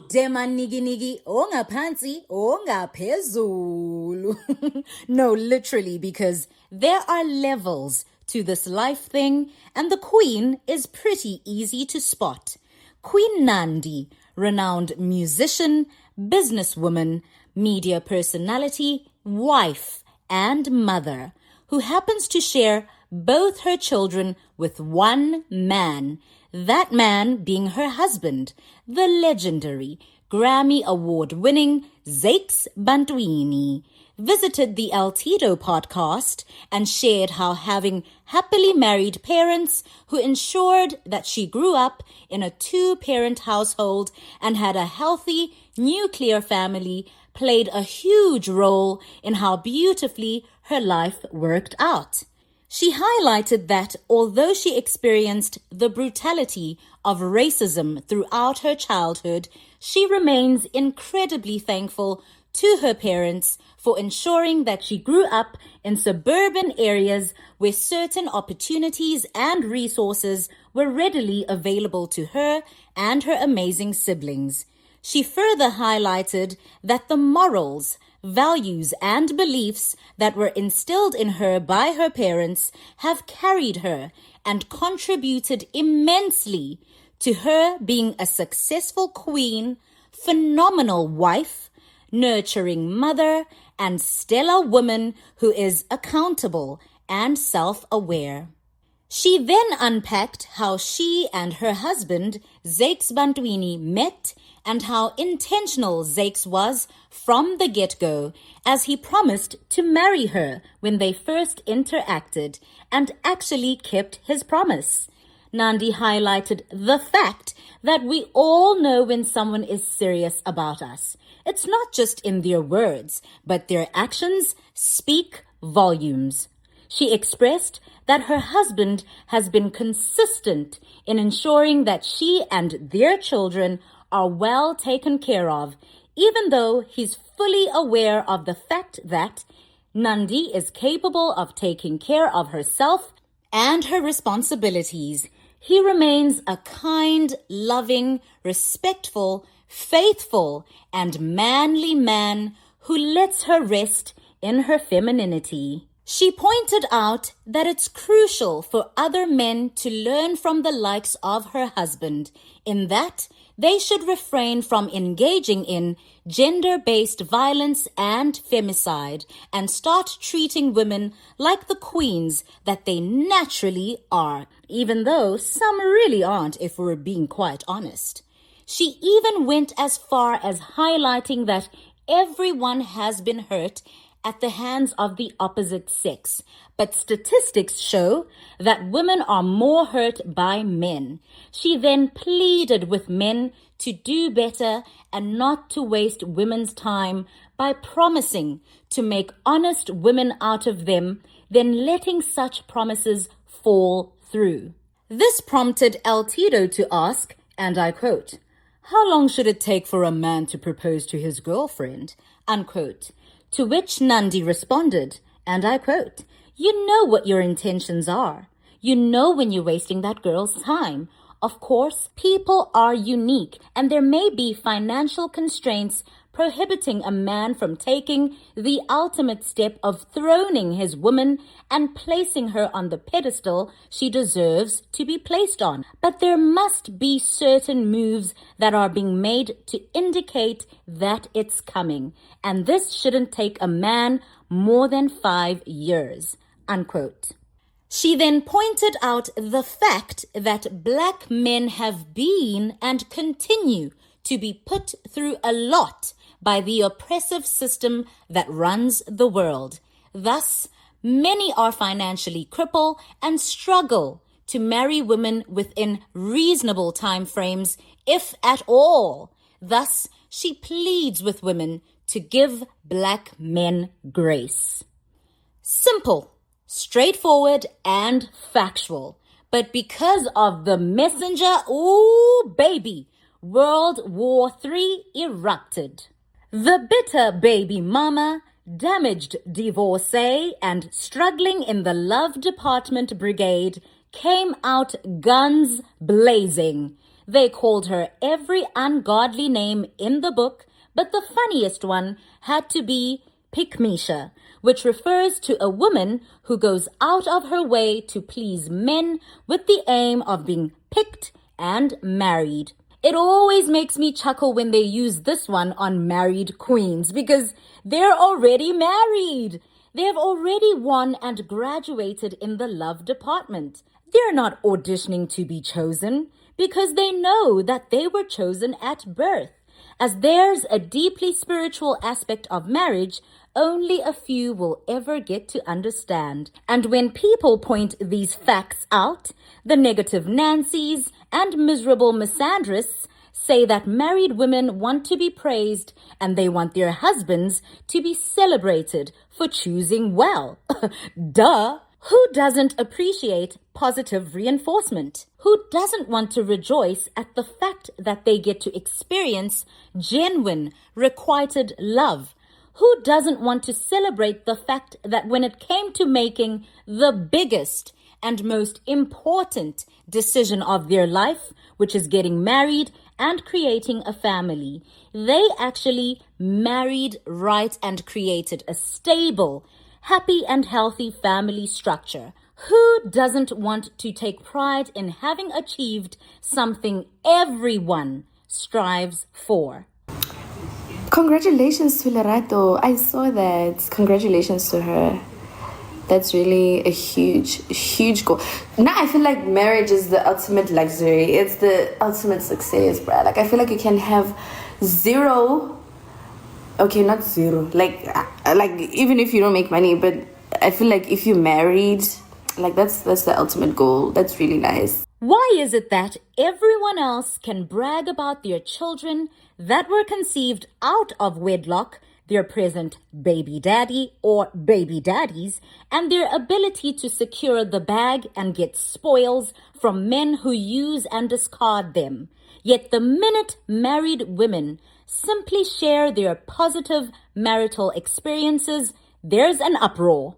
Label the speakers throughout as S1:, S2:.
S1: Dema nigi nigi ongaphansi ongaphezulu. No, literally, because there are levels to this life thing, and the queen is pretty easy to spot. Queen Nandi, renowned musician, businesswoman, media personality, wife, and mother, who happens to share both her children with one man, that man being her husband, the legendary Grammy Award-winning Zakes Bantwini, visited the El Tito podcast and shared how having happily married parents who ensured that she grew up in a two-parent household and had a healthy nuclear family played a huge role in how beautifully her life worked out. She highlighted that although she experienced the brutality of racism throughout her childhood, she remains incredibly thankful to her parents for ensuring that she grew up in suburban areas where certain opportunities and resources were readily available to her and her amazing siblings. She further highlighted that the morals, values, and beliefs that were instilled in her by her parents have carried her and contributed immensely to her being a successful queen, phenomenal wife, nurturing mother, and stellar woman who is accountable and self-aware. She then unpacked how she and her husband, Zakes Bantwini, met and how intentional Zakes was from the get-go, as he promised to marry her when they first interacted and actually kept his promise. Nandi highlighted the fact that we all know when someone is serious about us. It's not just in their words, but their actions speak volumes. She expressed that her husband has been consistent in ensuring that she and their children are well taken care of, even though he's fully aware of the fact that Nandi is capable of taking care of herself and her responsibilities. He remains a kind, loving, respectful, faithful, and manly man who lets her rest in her femininity. She pointed out that it's crucial for other men to learn from the likes of her husband, in that they should refrain from engaging in gender-based violence and femicide and start treating women like the queens that they naturally are, even though some really aren't if we're being quite honest. She even went as far as highlighting that everyone has been hurt at the hands of the opposite sex, but statistics show that women are more hurt by men. She then pleaded with men to do better and not to waste women's time by promising to make honest women out of them, then letting such promises fall through. This prompted El Tito to ask, and I quote, "How long should it take for a man to propose to his girlfriend?" Unquote. To which Nandi responded, and I quote, "You know what your intentions are. You know when you're wasting that girl's time. Of course, people are unique, and there may be financial constraints prohibiting a man from taking the ultimate step of throning his woman and placing her on the pedestal she deserves to be placed on. But there must be certain moves that are being made to indicate that it's coming, and this shouldn't take a man more than 5 years." Unquote. She then pointed out the fact that black men have been and continue to be put through a lot by the oppressive system that runs the world. Thus, many are financially crippled and struggle to marry women within reasonable time frames, if at all. Thus, she pleads with women to give black men grace. Simple, straightforward, and factual. But because of the messenger, ooh, baby, World War III erupted. The bitter baby mama, damaged divorcee, and struggling in the love department brigade came out guns blazing. They called her every ungodly name in the book, but the funniest one had to be Pikmisha, which refers to a woman who goes out of her way to please men with the aim of being picked and married. It always makes me chuckle when they use this one on married queens because they're already married. They have already won and graduated in the love department. They're not auditioning to be chosen because they know that they were chosen at birth. As there's a deeply spiritual aspect of marriage, only a few will ever get to understand. And when people point these facts out, the negative Nancys and miserable misandrists say that married women want to be praised and they want their husbands to be celebrated for choosing well. Duh! Who doesn't appreciate positive reinforcement? Who doesn't want to rejoice at the fact that they get to experience genuine, requited love? Who doesn't want to celebrate the fact that when it came to making the biggest and most important decision of their life, which is getting married and creating a family, they actually married right and created a stable, happy and healthy family structure? Who doesn't want to take pride in having achieved something everyone strives for?
S2: Congratulations to Lerato. I saw that. Congratulations to her. That's really a huge goal. Now I feel like marriage is the ultimate luxury. It's the ultimate success, bruh. Like, I feel like you can have zero. Okay, not zero. Like even if you don't make money, but I feel like if you're married, like that's the ultimate goal. That's really nice.
S1: Why is it that everyone else can brag about their children that were conceived out of wedlock, their present baby daddy or baby daddies, and their ability to secure the bag and get spoils from men who use and discard them? Yet the minute married women simply share their positive marital experiences, there's an uproar.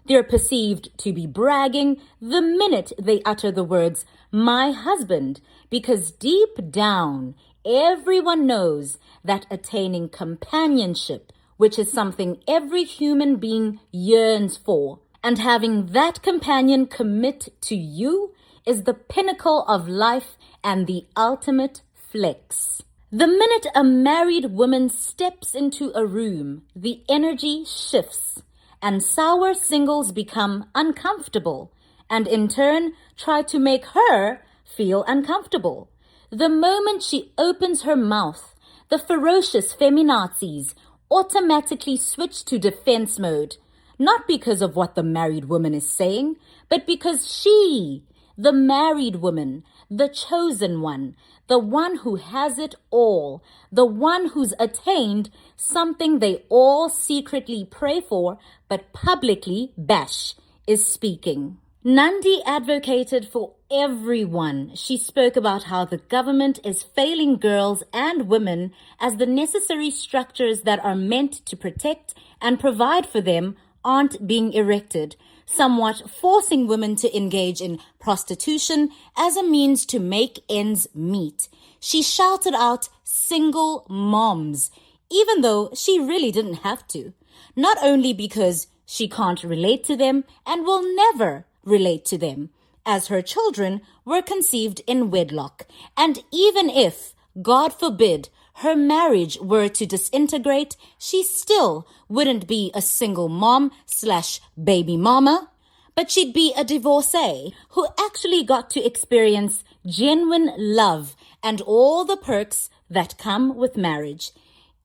S1: They're perceived to be bragging the minute they utter the words, "my husband," because deep down, everyone knows that attaining companionship, which is something every human being yearns for, and having that companion commit to you is the pinnacle of life and the ultimate flex. The minute a married woman steps into a room, the energy shifts, and sour singles become uncomfortable, and in turn try to make her feel uncomfortable. The moment she opens her mouth, the ferocious feminazis automatically switch to defense mode, not because of what the married woman is saying, but because she, the married woman, the chosen one, the one who has it all, the one who's attained something they all secretly pray for but publicly bash, is speaking. Nandi advocated for everyone. She spoke about how the government is failing girls and women as the necessary structures that are meant to protect and provide for them aren't being erected, somewhat forcing women to engage in prostitution as a means to make ends meet. She shouted out single moms, even though she really didn't have to. Not only because she can't relate to them and will never relate to them, as her children were conceived in wedlock. And even if, God forbid, her marriage were to disintegrate, she still wouldn't be a single mom/baby mama, but she'd be a divorcee who actually got to experience genuine love and all the perks that come with marriage.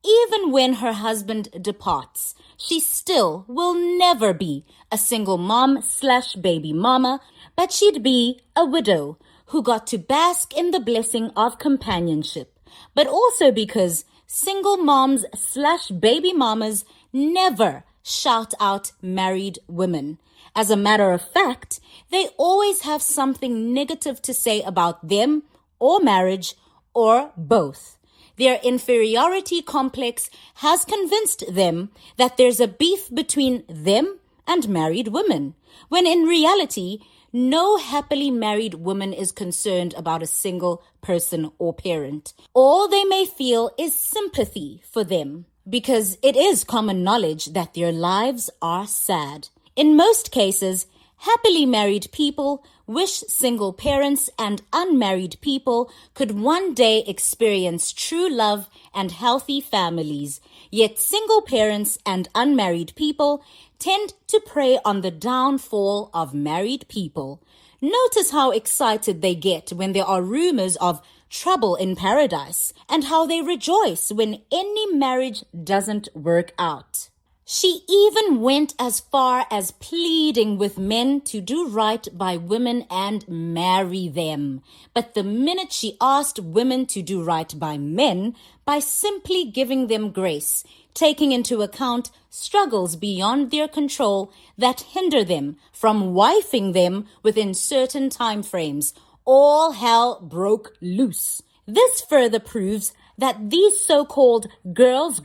S1: Even when her husband departs, she still will never be a single mom/baby mama, but she'd be a widow who got to bask in the blessing of companionship. But also because single moms/baby mamas never shout out married women. As a matter of fact, they always have something negative to say about them or marriage or both. Their inferiority complex has convinced them that there's a beef between them and married women, when in reality, no happily married woman is concerned about a single person or parent. All they may feel is sympathy for them, because it is common knowledge that their lives are sad. In most cases, happily married people wish single parents and unmarried people could one day experience true love and healthy families. Yet single parents and unmarried people tend to prey on the downfall of married people. Notice how excited they get when there are rumors of trouble in paradise, and how they rejoice when any marriage doesn't work out. She even went as far as pleading with men to do right by women and marry them. But the minute she asked women to do right by men by simply giving them grace, taking into account struggles beyond their control that hinder them from wifing them within certain time frames, all hell broke loose. This further proves that these so-called girls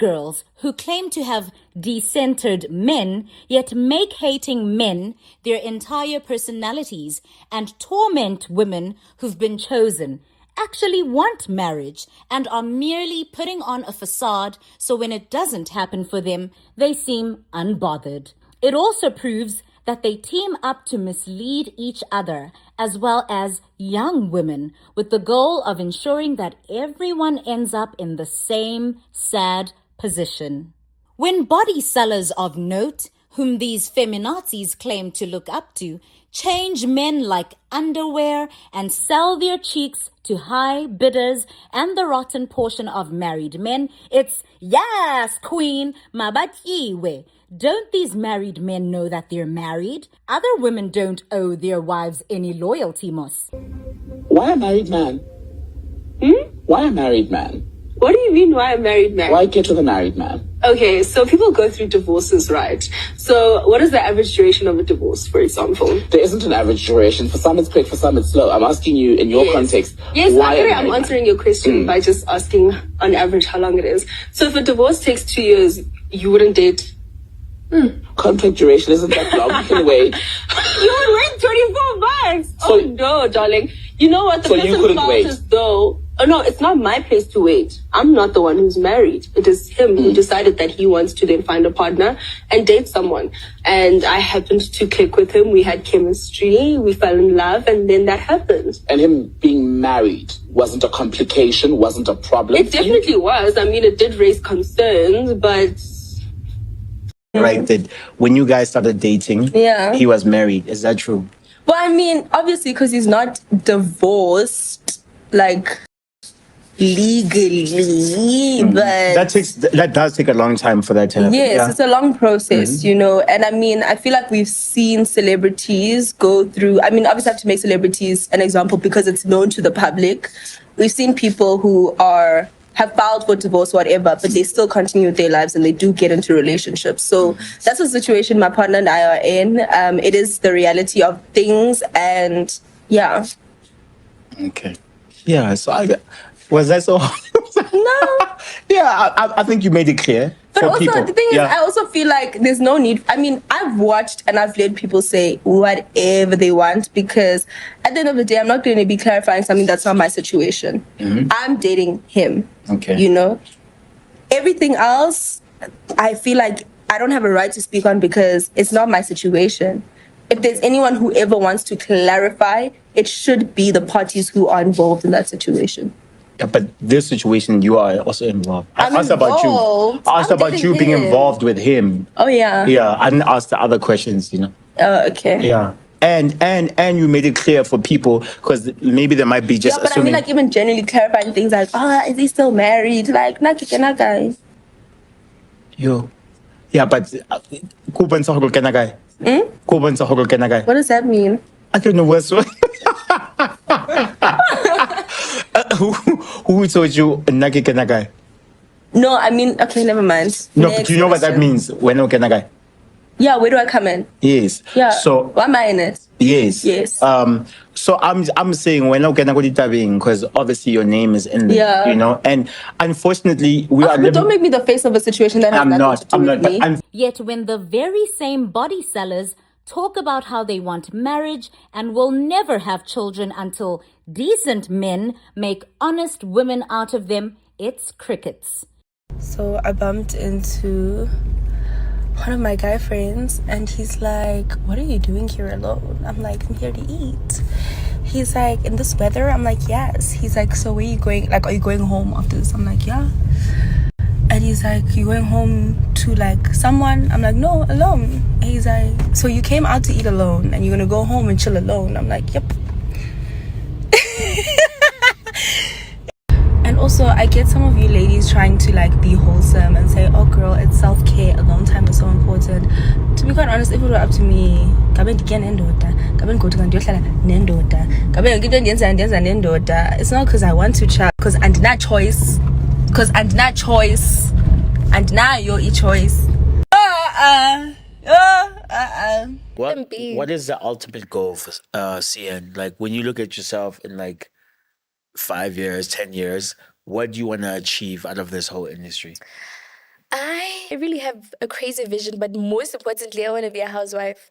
S1: who claim to have decentered men, yet make hating men their entire personalities and torment women who've been chosen, actually want marriage and are merely putting on a facade so when it doesn't happen for them, they seem unbothered. It also proves that they team up to mislead each other as well as young women with the goal of ensuring that everyone ends up in the same sad position. When body sellers of note, whom these feminazis claim to look up to, change men like underwear and sell their cheeks to high bidders and the rotten portion of married men, it's, yes, queen, mabatiwe. Don't these married men know that they're married? Other women don't owe their wives any loyalty, Mos.
S3: Why a married man? Why a married man?
S4: What do you mean, why a married man?
S3: Why get with a married man?
S4: Okay, so people go through divorces, right? So what is the average duration of a divorce, for example?
S3: There isn't an average duration. For some it's quick, for some it's slow. I'm asking you in your context.
S4: Yes,
S3: why
S4: I'm answering your question by just asking on average how long it is. So if a divorce takes 2 years, you wouldn't date?
S3: Contract duration isn't that long. You can wait.
S4: You would wait 24 months.
S3: So-
S4: Oh no, darling. You know what? The
S3: So you
S4: person
S3: couldn't
S4: felt
S3: wait?
S4: as though. Oh no, it's not my place to wait. I'm not the one who's married. It is him who decided that he wants to then find a partner and date someone. And I happened to click with him. We had chemistry. We fell in love, and then that happened.
S3: And him being married wasn't a complication, wasn't a problem.
S4: It definitely was. I mean, it did raise concerns, but
S5: Right, that when you guys started dating,
S4: Yeah.
S5: he was married. Is that true?
S4: well, I mean, obviously, because he's not divorced, like legally, but
S5: That does take a long time for that to happen.
S4: yes,
S5: Yeah.
S4: it's a long process, you know. And I mean, I feel like we've seen celebrities go through. I mean, obviously, I have to make celebrities an example because it's known to the public. We've seen people who have filed for divorce, whatever, but they still continue with their lives and they do get into relationships. So that's the situation my partner and I are in. It is the reality of things, and yeah.
S5: Okay. Yeah. So was that so?
S4: No.
S5: Yeah, I think you made it clear.
S4: But
S5: for
S4: also,
S5: people.
S4: the thing is,
S5: Yeah.
S4: I also feel like there's no need. I mean, I've watched and I've let people say whatever they want because at the end of the day, I'm not going to be clarifying something that's not my situation. I'm dating him.
S5: Okay.
S4: You know? Everything else, I feel like I don't have a right to speak on because it's not my situation. If there's anyone who ever wants to clarify, it should be the parties who are involved in that situation.
S5: Yeah, but this situation, you are also involved. I
S4: I'm
S5: asked about you.
S4: involved.
S5: I asked
S4: I'm
S5: about you
S4: dating
S5: being
S4: him.
S5: involved with him.
S4: Oh, yeah.
S5: Yeah, I didn't ask the other questions, you know.
S4: Oh, okay.
S5: Yeah. And you made it clear for people because maybe they might be just
S4: Yeah, but
S5: assuming.
S4: I mean, like, even generally clarifying things like, is he still married? Like, not guys.
S5: Yo. Yeah, but Kuban sa hogol kana guy. Kuban sa hogol kana guy.
S4: What does that mean?
S5: I don't know what's who told you nagi kana guy?
S4: No, I mean, okay, never mind.
S5: No,
S4: Next
S5: but you know what that
S4: question.
S5: means when no kana guy.
S4: Yeah, where do I come in?
S5: Yes.
S4: Yeah.
S5: So
S4: why am I in it?
S5: yes.
S4: Yes.
S5: So I'm saying when no kana go ditabing because obviously your name is in there.
S4: Yeah.
S5: You know, and unfortunately we are.
S4: But don't make me the face of a situation that has
S5: I'm
S4: nothing
S5: not.
S4: to do
S5: I'm
S4: with
S5: not.
S4: me.
S5: But
S1: Yet when the very same body sellers talk about how they want marriage and will never have children until decent men make honest women out of them, it's crickets.
S4: So I bumped into one of my guy friends and he's like, what are you doing here alone? I'm like, I'm here to eat. He's like, in this weather? I'm like, yes. He's like, so where are you going? Like, are you going home after this? I'm like, yeah. And he's like, you going home to like someone? I'm like, no, alone. And he's like, so you came out to eat alone and you're gonna go home and chill alone? I'm like, yep. And also, I get some of you ladies trying to like be wholesome and say, oh girl, it's self-care, alone time is so important. To be quite honest, if it were up to me, it's not because I want to chat, because I'm not choice. Because I'm not choice. And now you're a choice.
S5: What is the ultimate goal for CN? Like when you look at yourself in like 5 years, 10 years, what do you want to achieve out of this whole industry?
S2: I really have a crazy vision, but most importantly, I want to be a housewife.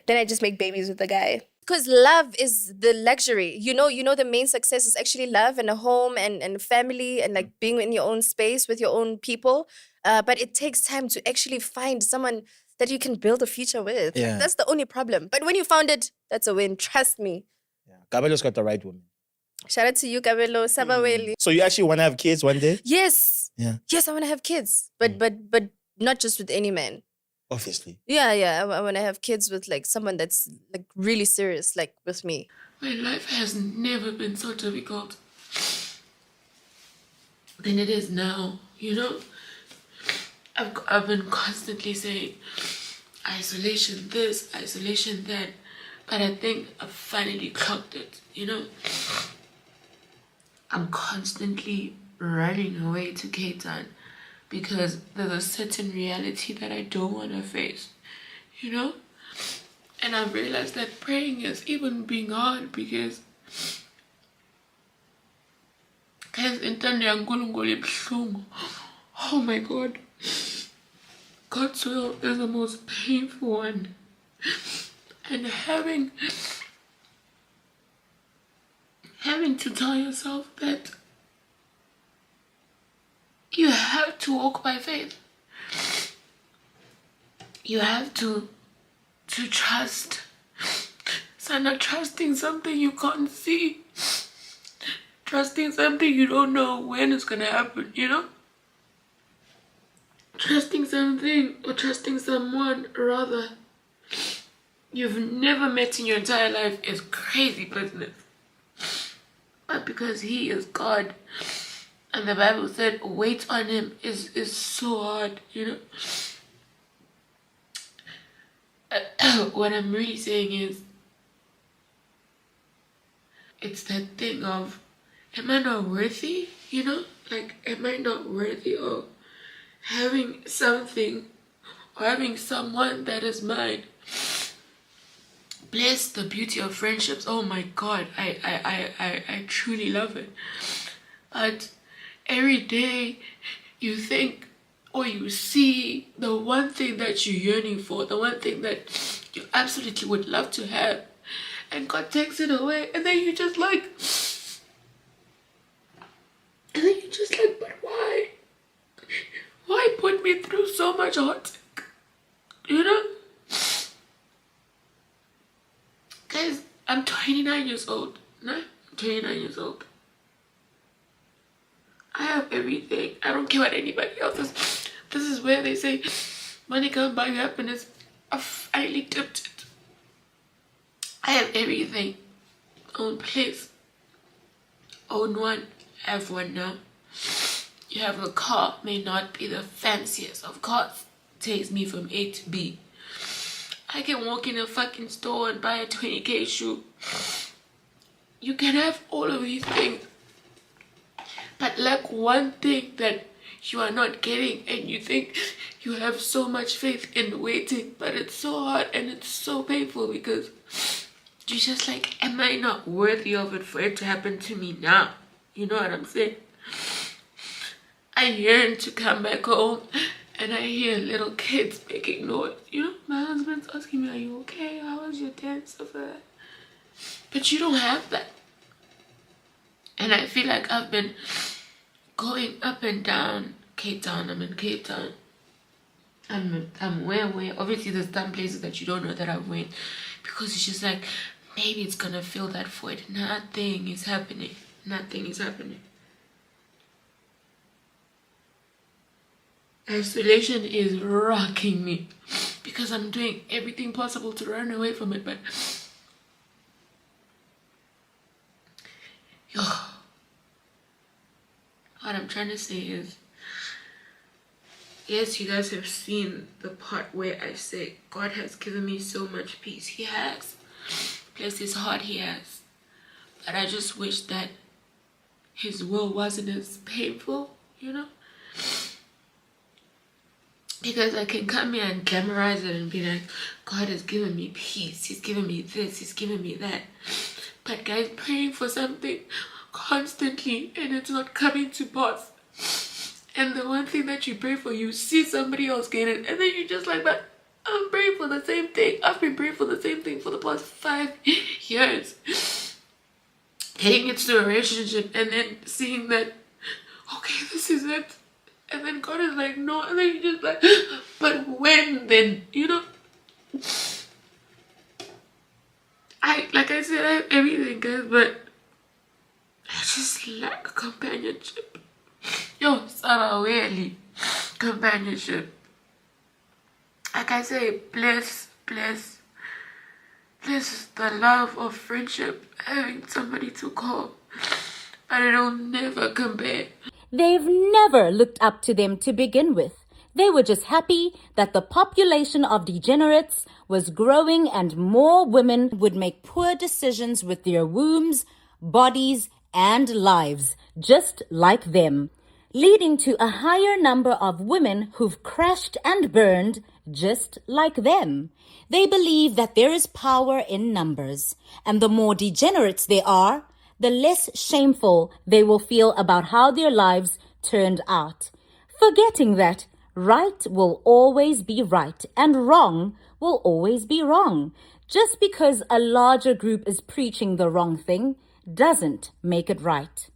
S2: Then I just make babies with the guy. Because love is the luxury. You know, the main success is actually love and a home and family and like being in your own space with your own people. But it takes time to actually find someone that you can build a future with.
S5: Yeah.
S2: That's the only problem. But when you found it, that's a win. Trust me.
S5: Yeah. Kabelo's got the right woman.
S2: Shout out to you, Kabelo, Sabaweli.
S5: So you actually want to have kids one day?
S2: Yes.
S5: Yeah.
S2: Yes, I want to have kids. But not just with any man.
S5: Obviously.
S2: Yeah. I want to have kids with like someone that's like really serious, like with me.
S6: My life has never been so difficult than it is now, you know? I've been constantly saying isolation this, isolation that, but I think I've finally clocked it, you know? I'm constantly running away to Cape Town because there's a certain reality that I don't want to face, you know? And I've realized that praying is even being hard because oh my God, God's will is the most painful one. And having to tell yourself that you have to walk by faith. You have to trust. So not trusting something you can't see. Trusting something you don't know when it's gonna happen, you know? Trusting something or trusting someone rather you've never met in your entire life is crazy business. But because he is God and the Bible said wait on him is so hard, you know? What I'm really saying is it's that thing of am I not worthy, you know? Like, am I not worthy of having something or having someone that is mine? Bless the beauty of friendships. Oh my God, I truly love it. But every day you think or you see the one thing that you're yearning for, the one thing that you absolutely would love to have, and God takes it away, and then you just like, but why? Why put me through so much heartache? You know? Guys, I'm 29 years old. No? I'm 29 years old. I have everything. I don't care what anybody else is. This is where they say money can't buy you happiness. I've finally dipped it. I have everything. Own place. Own one. I have one now. You have a car. May not be the fanciest of cars. Takes me from A to B. I can walk in a fucking store and buy a 20K shoe. You can have all of these things. But like one thing that you are not getting, and you think you have so much faith in waiting, but it's so hard and it's so painful because you're just like, am I not worthy of it for it to happen to me now? You know what I'm saying? I yearn to come back home and I hear little kids making noise. You know, my husband's asking me, "Are you okay? How was your dance?" Stuff like that. But you don't have that. And I feel like I've been going up and down Cape Town. I'm in Cape Town. I'm where obviously there's some places that you don't know that I've went, because it's just like maybe it's gonna fill that void. Nothing is happening. Nothing is happening. Isolation is rocking me because I'm doing everything possible to run away from it, but yo, what I'm trying to say is, yes, you guys have seen the part where I say God has given me so much peace. He has. Bless his heart, he has. But I just wish that his will wasn't as painful, you know? Because I can come here and glamorize it and be like, God has given me peace. He's given me this. He's given me that. But guys, praying for something constantly and it's not coming to pass. And the one thing that you pray for, you see somebody else get it. And then you're just like, but I'm praying for the same thing. I've been praying for the same thing for the past 5 years. Getting into a relationship and then seeing that, okay, this is it. And then God is like, no. And then you're just like, but when then? You know? Like I said, I have everything, guys, but I just lack companionship. Yo, Sarah, really. Companionship. Like I say, bless the love of friendship, having somebody to call. But it'll never compare.
S1: They've never looked up to them to begin with. They were just happy that the population of degenerates was growing and more women would make poor decisions with their wombs, bodies, and lives, just like them, leading to a higher number of women who've crashed and burned just like them. They believe that there is power in numbers, and the more degenerates they are, the less shameful they will feel about how their lives turned out, forgetting that right will always be right and wrong will always be wrong. Just because a larger group is preaching the wrong thing doesn't make it right.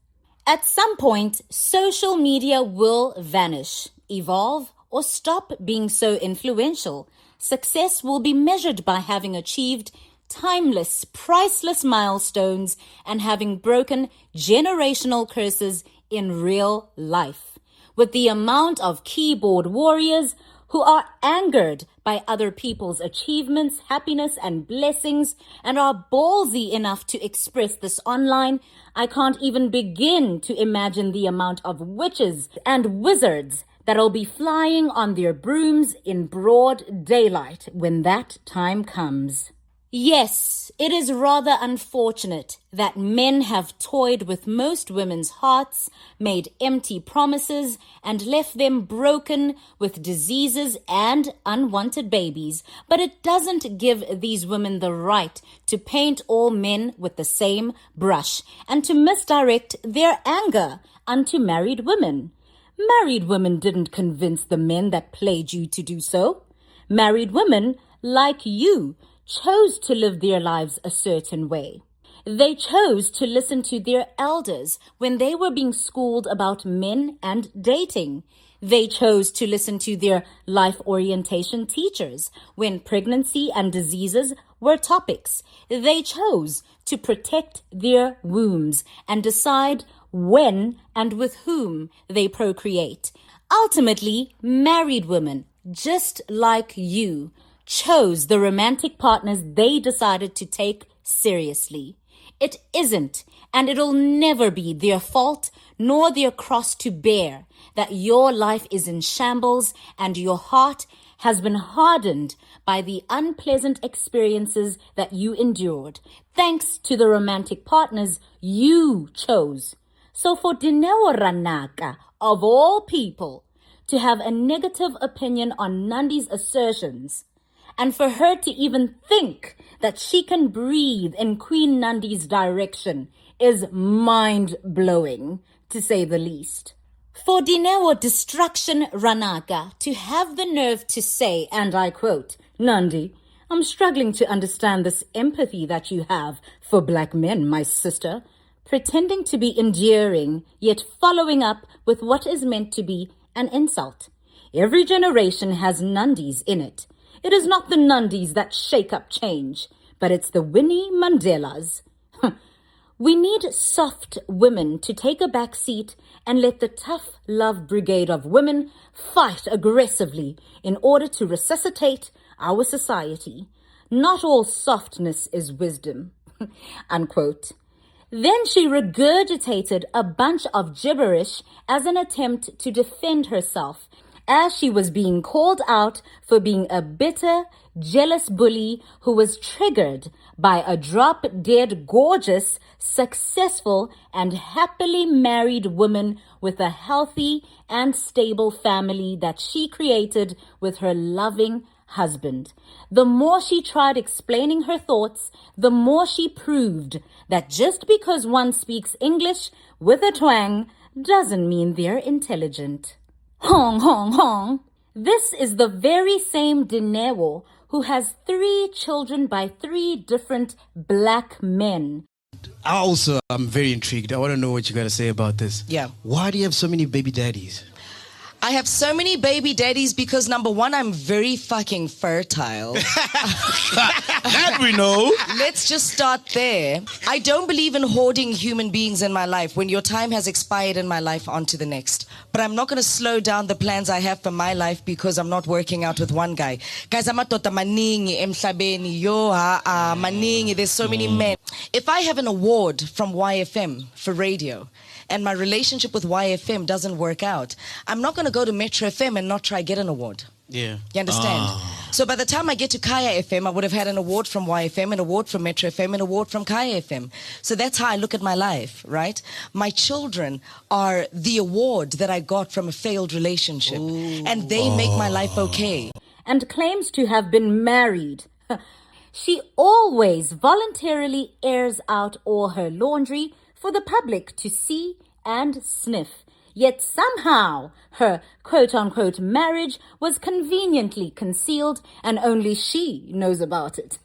S1: At some point, social media will vanish, evolve, or stop being so influential. Success will be measured by having achieved timeless, priceless milestones and having broken generational curses in real life. With the amount of keyboard warriors who are angered by other people's achievements, happiness, and blessings, and are ballsy enough to express this online, I can't even begin to imagine the amount of witches and wizards that'll be flying on their brooms in broad daylight when that time comes. Yes, it is rather unfortunate that men have toyed with most women's hearts, made empty promises, and left them broken with diseases and unwanted babies. But it doesn't give these women the right to paint all men with the same brush and to misdirect their anger unto married women. Married women didn't convince the men that played you to do so. Married women, like you, chose to live their lives a certain way. They chose to listen to their elders when they were being schooled about men and dating. They chose to listen to their life orientation teachers when pregnancy and diseases were topics. They chose to protect their wombs and decide when and with whom they procreate. Ultimately, married women, just like you, chose the romantic partners they decided to take seriously. It isn't, and it'll never be their fault nor their cross to bear that your life is in shambles and your heart has been hardened by the unpleasant experiences that you endured, thanks to the romantic partners you chose. So for Dineo Ranaka, of all people, to have a negative opinion on Nandi's assertions, and for her to even think that she can breathe in Queen Nandi's direction is mind-blowing, to say the least. For Dineo Destruction Ranaka to have the nerve to say, and I quote, Nandi, I'm struggling to understand this empathy that you have for black men, my sister, pretending to be endearing, yet following up with what is meant to be an insult. Every generation has Nandis in it. It is not the Nandis that shake up change, but it's the Winnie Mandelas. We need soft women to take a back seat and let the tough love brigade of women fight aggressively in order to resuscitate our society. Not all softness is wisdom. Unquote. Then she regurgitated a bunch of gibberish as an attempt to defend herself, as she was being called out for being a bitter, jealous bully who was triggered by a drop-dead gorgeous, successful, and happily married woman with a healthy and stable family that she created with her loving husband. The more she tried explaining her thoughts, the more she proved that just because one speaks English with a twang doesn't mean they're intelligent. Hong, hong, hong. This is the very same Dineo who has 3 children by 3 different black men.
S7: I'm very intrigued. I want to know what you got to say about this.
S8: Yeah.
S7: Why do you have so many baby daddies?
S8: I have so many baby daddies because, number one, I'm very fucking fertile.
S7: That we know.
S8: Let's just start there. I don't believe in hoarding human beings in my life. When your time has expired in my life, on to the next. But I'm not going to slow down the plans I have for my life because I'm not working out with one guy. Guys, I'm tota maningi emhlabeni yo maningi. There's so many men. If I have an award from YFM for radio, and my relationship with YFM doesn't work out, I'm not going to go to Metro FM and not try get an award.
S7: Yeah.
S8: You understand? So by the time I get to Kaya FM, I would have had an award from YFM, an award from Metro FM, an award from Kaya FM. So that's how I look at my life, right? My children are the award that I got from a failed relationship. And they make my life okay.
S1: And claims to have been married. She always voluntarily airs out all her laundry for the public to see and sniff. Yet somehow her quote-unquote marriage was conveniently concealed and only she knows about it.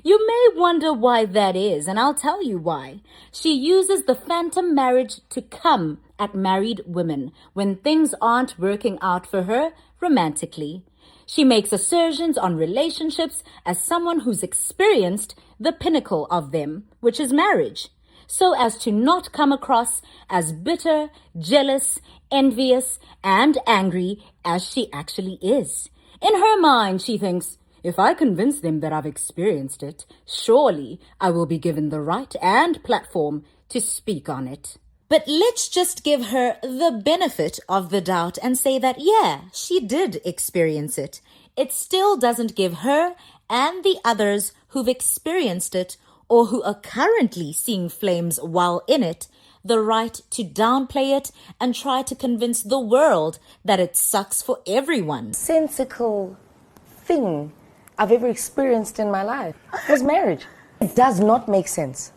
S1: You may wonder why that is, and I'll tell you why. She uses the phantom marriage to come at married women when things aren't working out for her romantically. She makes assertions on relationships as someone who's experienced the pinnacle of them, which is marriage, so as to not come across as bitter, jealous, envious, and angry as she actually is. In her mind, she thinks, if I convince them that I've experienced it, surely I will be given the right and platform to speak on it. But let's just give her the benefit of the doubt and say that, yeah, she did experience it. It still doesn't give her and the others who've experienced it or who are currently seeing flames while in it, the right to downplay it and try to convince the world that it sucks for everyone.
S9: Sensical thing I've ever experienced in my life was marriage. It does not make sense.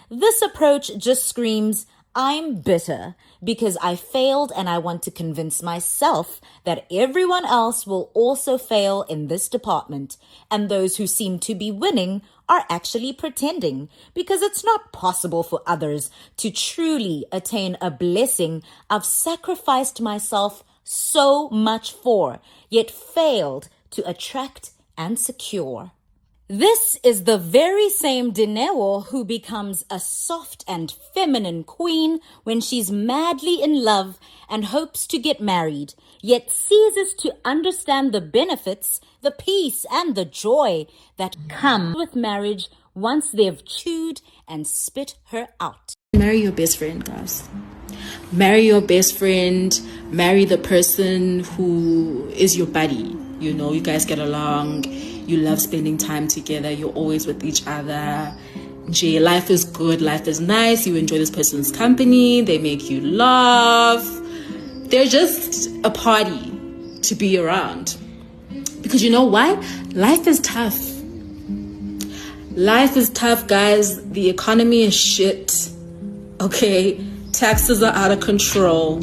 S1: This approach just screams, I'm bitter because I failed and I want to convince myself that everyone else will also fail in this department, and those who seem to be winning are actually pretending, because it's not possible for others to truly attain a blessing I've sacrificed myself so much for, yet failed to attract and secure. This is the very same Dineo who becomes a soft and feminine queen when she's madly in love and hopes to get married, yet ceases to understand the benefits, the peace and the joy that come with marriage once they've chewed and spit her out.
S10: Marry your best friend, guys. Marry your best friend. Marry the person who is your buddy. You know, you guys get along. You love spending time together. You're always with each other. Life is good. Life is nice. You enjoy this person's company. They make you laugh. They're just a party to be around. Because you know why? Life is tough. Life is tough, guys. The economy is shit. Okay? Taxes are out of control.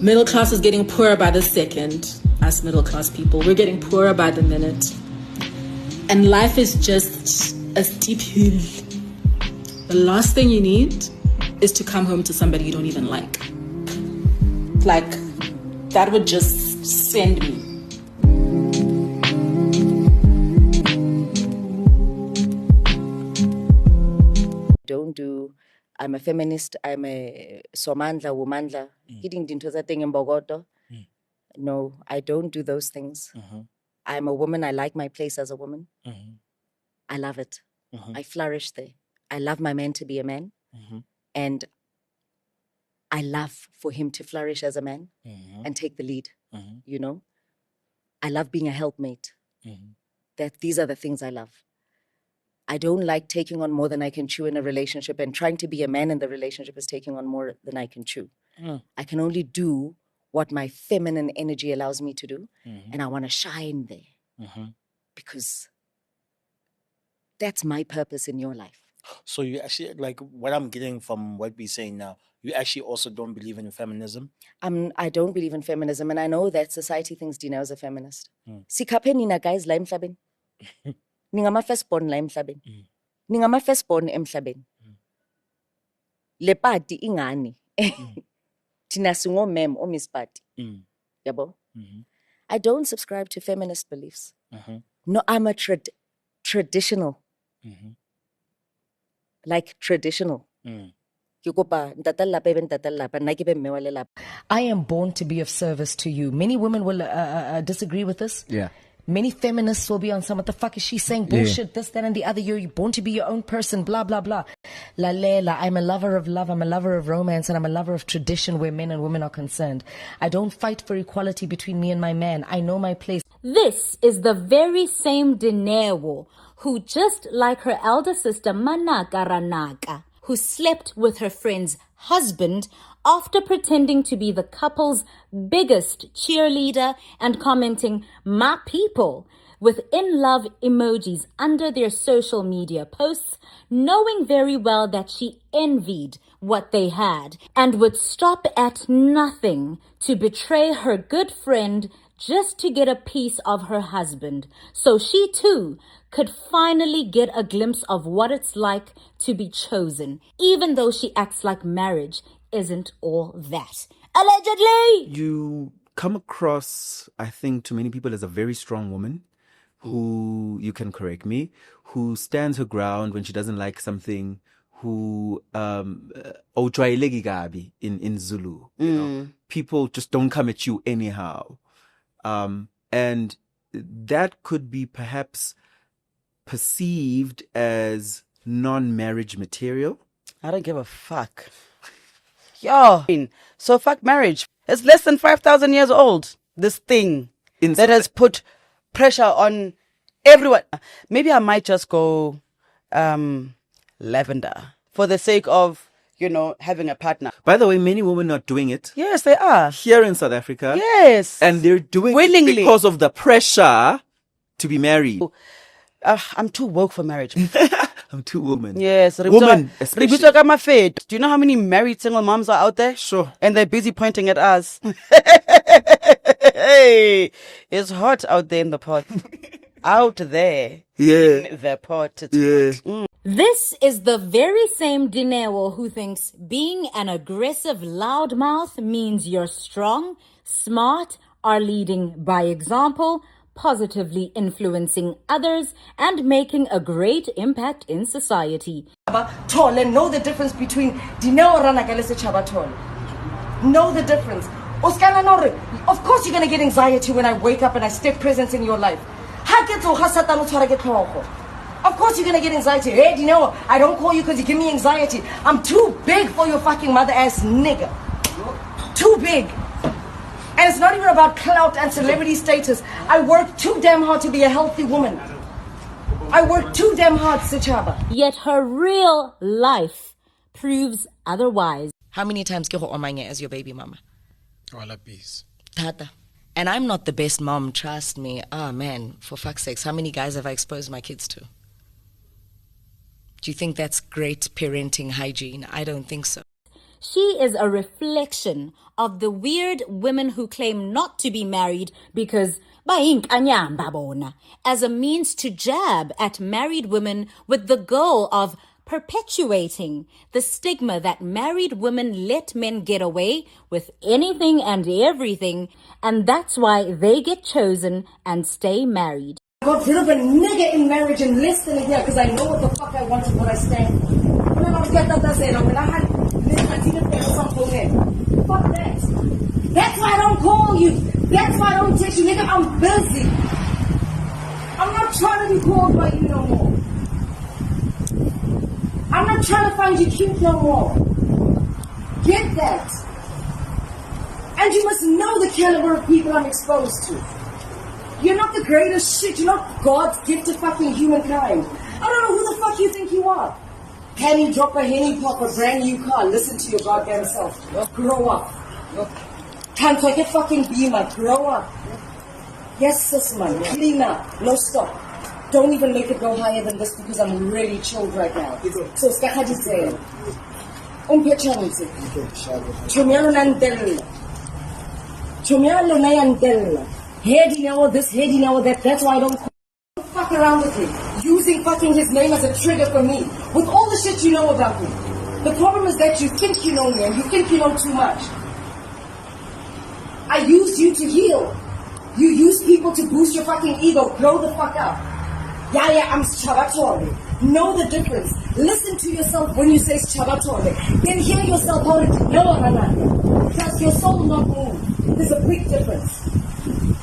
S10: Middle class is getting poorer by the second. Us middle class people, we're getting poorer by the minute. And life is just a steep hill. The last thing you need is to come home to somebody you don't even like. Like, that would just send me.
S9: Don't do. I'm a feminist. I'm a somandla, womandla. Hitting into that thing in Bogoto. No, I don't do those things. I'm a woman. I like my place as a woman. I love it. I flourish there. I love my man to be a man. And I love for him to flourish as a man and take the lead. You know, I love being a helpmate. These are the things I love. I don't like taking on more than I can chew in a relationship, and trying to be a man in the relationship is taking on more than I can chew. I can only do what my feminine energy allows me to do, and I want to shine there because that's my purpose in your life.
S5: So you actually, like, what I'm getting from what we're saying now, you actually also don't believe in feminism?
S9: I don't believe in feminism, and I know that society thinks Dina is a feminist. Sikaphe nina guys la emhlabeni. Ningama firstborn la emhlabeni. Ningama firstborn emhlabeni. Le party ingani. Tina singo mem o Miss Party. Yabo? I don't subscribe to feminist beliefs. No, I'm a traditional. Like traditional. I am born to be of service to you. Many women will disagree with this.
S7: Yeah.
S9: Many feminists will be on some, what the fuck is she saying? Bullshit, this, that, and the other. You're born to be your own person, blah, blah, blah. Lalela, I'm a lover of love, I'm a lover of romance, and I'm a lover of tradition where men and women are concerned. I don't fight for equality between me and my man. I know my place.
S1: This is the very same Dinewo who, just like her elder sister Manaka Ranaka, who slept with her friend's husband after pretending to be the couple's biggest cheerleader and commenting, "My people," with in-love emojis under their social media posts, knowing very well that she envied what they had and would stop at nothing to betray her good friend just to get a piece of her husband, so she too could finally get a glimpse of what it's like to be chosen, even though she acts like marriage isn't all that. Allegedly!
S11: You come across, I think, to many people as a very strong woman who, you can correct me, who stands her ground when she doesn't like something, who ojwayeleki kabi in Zulu. You know, people just don't come at you anyhow. And that could be perhaps perceived as non-marriage material.
S12: I don't give a fuck. Yo, so fuck marriage. It's less than 5,000 years old. This thing that has put pressure on everyone. Maybe I might just go lavender for the sake of, you know, having a partner.
S11: By the way, many women are doing it.
S12: Yes, they are.
S11: Here in South Africa.
S12: Yes.
S11: And they're doing
S12: willingly
S11: it because of the pressure to be married.
S12: I'm too woke for marriage.
S11: I'm too woman.
S12: Yes.
S11: Woman, especially.
S12: Do you know how many married single moms are out there?
S11: Sure.
S12: And they're busy pointing at us. Hey, it's hot out there in the pot. Out there.
S11: Yeah.
S12: In the pot.
S11: Yeah.
S1: This is the very same Dinewo who thinks being an aggressive loudmouth means you're strong, smart, are leading by example, positively influencing others, and making a great impact in society.
S9: Tall and know the difference between Dineo Ranagalese Chabatol. Know the difference. Oskana Nore, of course you're gonna get anxiety when I wake up and I step presence in your life. Of course you're gonna get anxiety. Hey, Dineo, I don't call you because you give me anxiety. I'm too big for your fucking mother ass nigga. Too big. And it's not even about clout and celebrity status. I work too damn hard to be a healthy woman. I work too damn hard, Sichaba.
S1: Yet her real life proves otherwise.
S8: How many times get omanye as your baby mama?
S7: All peace.
S8: Tata. And I'm not the best mom, trust me. Ah, man, for fuck's sakes, how many guys have I exposed my kids to? Do you think that's great parenting hygiene? I don't think so.
S1: She is a reflection of the weird women who claim not to be married because as a means to jab at married women with the goal of perpetuating the stigma that married women let men get away with anything and everything, and that's why they get chosen and stay married.
S13: I got rid of a nigger in marriage in less than a year because I know what the fuck I want and what I stand for. When I get that, when I had fuck that. That's why I don't call you. That's why I don't text you, nigga. I'm busy. I'm not trying to be called by you no more. I'm not trying to find you cute no more. Get that. And you must know the caliber of people I'm exposed to. You're not the greatest shit. You're not God's gift to fucking humankind. I don't know who the fuck you think you are. Penny drop a henny pop, a brand new car. Listen to your goddamn self. Grow up. Can't take a fucking beamer. Grow up. Yes, sis, man. Clean up. No stop. Don't even make it go higher than this because I'm really chilled right now. So, skahadi say. Umpechanzi. Chumelo nandela. Chumelo nayandela. Heady now this, heady now that. That's why I don't fuck around with him. Using fucking his name as a trigger for me. With all the shit you know about me. The problem is that you think you know me and you think you know too much. I used you to heal. You use people to boost your fucking ego. Grow the fuck up. Yeah, I'm Chabatore. Know the difference. Listen to yourself when you say Chabatore. Then hear yourself how to know Hana. Does your soul not move? There's a big difference.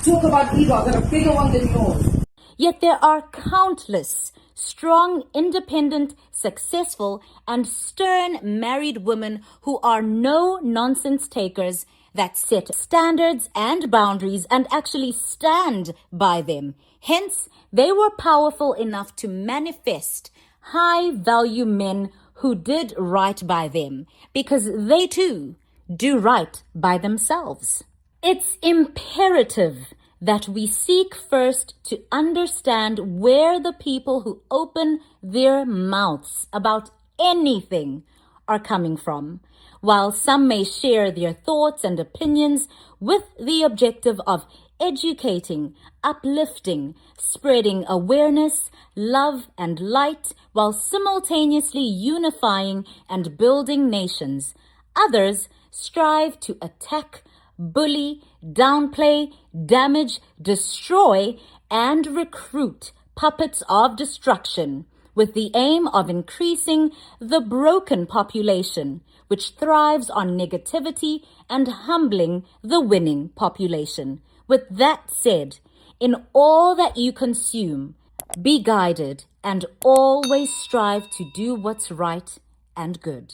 S13: Talk about ego. I've got a bigger one than yours.
S1: Yet there are countless strong, independent, successful, and stern married women who are no-nonsense takers that set standards and boundaries and actually stand by them. Hence, they were powerful enough to manifest high-value men who did right by them because they too do right by themselves. It's imperative that we seek first to understand where the people who open their mouths about anything are coming from. While some may share their thoughts and opinions with the objective of educating, uplifting, spreading awareness, love, and light, while simultaneously unifying and building nations, others strive to attack, bully, downplay, damage, destroy, and recruit puppets of destruction with the aim of increasing the broken population, which thrives on negativity and humbling the winning population. With that said, in all that you consume, be guided and always strive to do what's right and good.